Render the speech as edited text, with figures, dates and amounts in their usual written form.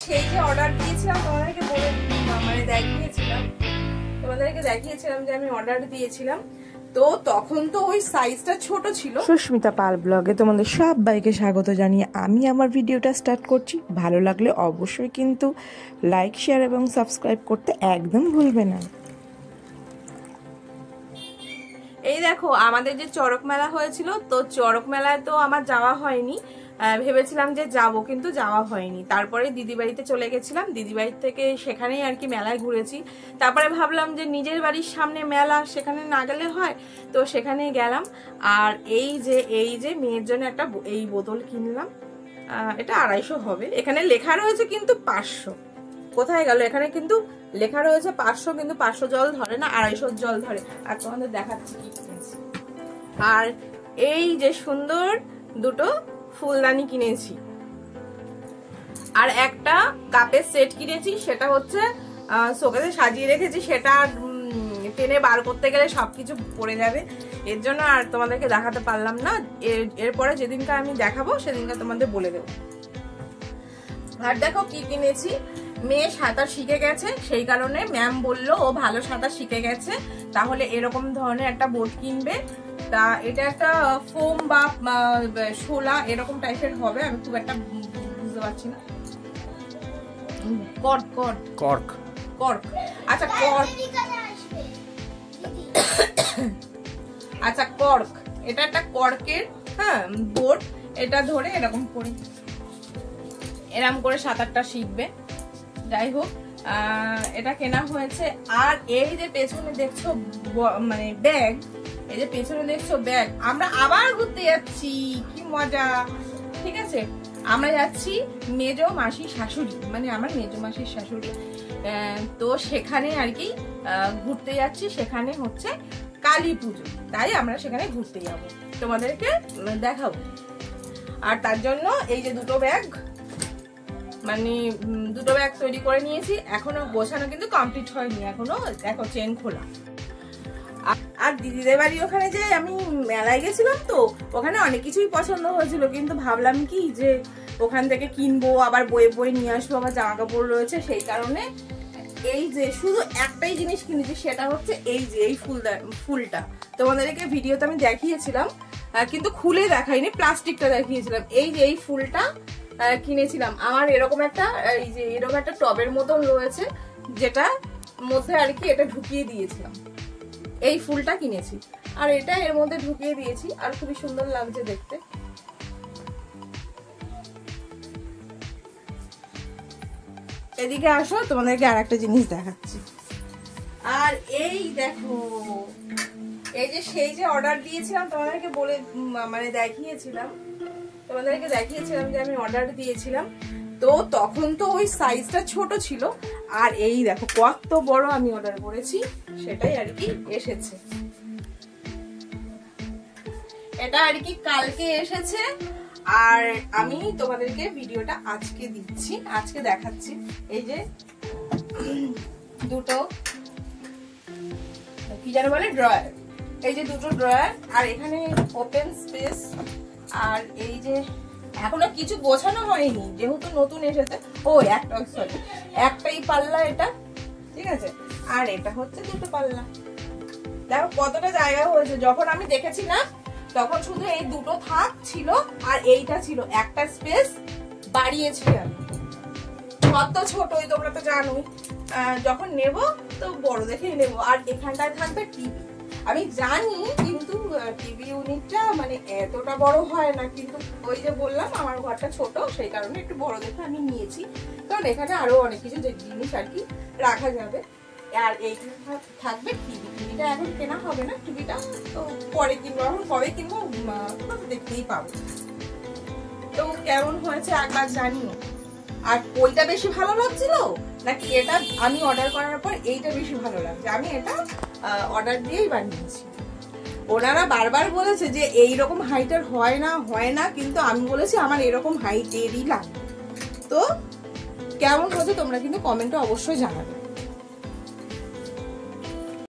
সেই যে অর্ডার দিয়েছিলাম তোমাদেরকে দেখিয়েছিলাম যে আমি অর্ডার দিয়েছিলাম, তো তখন তো ওই সাইজটা ছোট ছিল। সুস্মিতা পাল ব্লগে তোমাদের সবাইকে স্বাগত জানিয়ে আমি আমার ভিডিওটা স্টার্ট করছি। ভালো লাগলে অবশ্যই কিন্তু লাইক, শেয়ার এবং সাবস্ক্রাইব করতে একদম ভুলবে না। এই দেখো আমাদের যে চড়ক মেলা হয়েছিল, তো চড়ক মেলায় তো আমার যাওয়া হয়নি, ভেবেছিলাম যে যাব, কিন্তু যাওয়া হয়নি। তারপরে দিদি বাড়িতে চলে গেছিলাম, দিদি বাড়ি থেকে সেখানেই আর কি মেলায় ঘুরেছি। তারপরে ভাবলাম যে নিজের বাড়ির সামনে মেলা, সেখানে না গেলে হয়, তো সেখানে গেলাম। আর এই যে মেয়ের জন্য একটা এই বোতল কিনলাম, এটা 250 হবে। এখানে লেখা রয়েছে কিন্তু 500, কোথায় গেল? এখানে কিন্তু লেখা রয়েছে 500, কিন্তু 500 জল ধরে না, 250 জল ধরে। আর তোমাদের দেখাচ্ছি কি কিনেছি। আর এই যে সুন্দর দুটো ফুলদানি কিনেছি, আর একটা কাপের সেট কিনেছি। সেটা হচ্ছে শোকেসে সাজিয়ে রেখেছি, সেটা টেনে বার করতে গেলে সবকিছু পড়ে যাবে, এর জন্য আর তোমাদেরকে দেখাতে পারলাম না। এরপরে যেদিনকে আমি দেখাবো সেদিনকে তোমাদের বলে দেবো। আর দেখো কি কিনেছি। মেয়ে সাঁতার শিখে গেছে, সেই কারণে ম্যাম বললো ও ভালো সাঁতার শিখে গেছে, তাহলে এরকম ধরনের একটা বোট কিনবে। তা এটা একটা ফোম বা শোলা এরকম টাইপের হবে, আমি খুব একটা বুঝতে পারছি না। কর্ক, আচ্ছা কর্ক, এটা একটা কর্কের বোট। এটা ধরে এরকম করে সাঁতারটা শিখবে। যাই হোক, এটা কেনা হয়েছে। আর এই যে পেছনে দেখছো মানে ব্যাগ, এই যে পেছনে দেখছো ব্যাগ, আমরা আবার ঘুরতে যাচ্ছি, কি মজা। ঠিক আছে, আমরা যাচ্ছি মেজো মাসির শাশুড়ি, মানে আমার মেজো মাসির শাশুড়ি, তো সেখানে আর কি ঘুরতে যাচ্ছি। সেখানে হচ্ছে কালী পুজো, তাই আমরা সেখানে ঘুরতে যাব, তোমাদেরকে দেখাবো। আর তার জন্য এই যে দুটো ব্যাগ তৈরি করে নিয়েছি। এখনো গোছানো কিন্তু কমপ্লিট হয়নি, এখনো দেখো চেন খোলা। আর দিদিদের বাড়ি ওখানে যে আমি মেলায় গেছিলাম, তো ওখানে অনেক কিছুই পছন্দ হয়েছিল, কিন্তু ভাবলাম কি যে ওখান থেকে কিনবো, আবার বয়ে নিয়ে আসবো, আবার জামা কাপড় রয়েছে, সেই কারণে এই যে শুধু একটাই জিনিস কিনেছি, সেটা হচ্ছে এই যে এই ফুলটা। তোমাদেরকে ভিডিওতে আমি দেখিয়েছিলাম, কিন্তু খুলে দেখাইনি, প্লাস্টিকটা দেখিয়েছিলাম। এই যে এই ফুলটা কিনেছিলাম। আমার এরকম একটা টবের মতন রয়েছে, যেটা মধ্যে আর কি এটা ঢুকিয়ে দিয়েছিলাম। এই ফুলটা কিনেছি, আর এটা এর মধ্যে ঢুকিয়ে দিয়েছি, আর খুবই সুন্দর লাগছে দেখতে। এদিকে আসো, তোমাদেরকে আর একটা জিনিস দেখাচ্ছি। আর এই দেখো, এই যে সেই যে অর্ডার দিয়েছিলাম, তোমাদেরকে দেখিয়েছিলাম যে আমি অর্ডার দিয়েছিলাম, তো তখন তো ওই সাইজটা ছোট ছিল। আর এই দেখো কত বড় আমি অর্ডার করেছি, সেটাই আর কি এসেছে। এটা আর কি কালকে এসেছে, আর আমি তোমাদেরকে ভিডিওটা আজকে দিচ্ছি, আজকে দেখাচ্ছি। এই যে দুটো কি যেন বলে, ড্রয়ার, এই যে দুটো ড্রয়ার, আর এখানে ওপেন স্পেস। আর এই যে এখনো কিছু গোছানো হয়নি, যেহেতু নতুন এসেছে। ও একটাই পাল্লা এটা, ঠিক আছে। আর এটা হচ্ছে দুটো পাল্লা। দেখো কতটা জায়গা হয়েছে। যখন আমি দেখেছি না, তখন শুধু এই দুটো থাক ছিল, আর এইটা ছিল, একটা স্পেস বাড়িয়েছি আমি। কত ছোটই তোমরা তো জানোই, যখন নেব তো বড় দেখেই নেব। আর এখানটায় থাকবে টিভি, আমি জানি, কিন্তু টিভি ইউনিটটা মানে এতটা বড় হয় না, কিন্তু ওই যে বললাম আমার ঘরটা ছোট, সেই কারণে একটু বড় দেখে আমি নিয়েছি, কারণ এখানে আরো অনেক কিছু জিনিস আর কি রাখা যাবে। আর এইখানে থাকবে টিভিটা এখন কেনা হবে না, টিভিটা তো পরে কিনবো, এখন কবে কিনবো দেখতেই পাবো। তো কেমন হয়েছে একবার জানিও। আর ওইটা বেশি ভালো লাগছিল নাকি এটা আমি অর্ডার করার পর এইটা বেশি ভালো লাগছে? আমি এটা অর্ডার দিয়েই বানিয়েছি। ওনারা বারবার বলেছে যে এইরকম হাইটের হয় না, কিন্তু আমি বলেছি আমার এরকম হাইটেরই লাগবে। তো কেমন হয়েছে তোমরা কিন্তু কমেন্টে অবশ্যই জানাবে।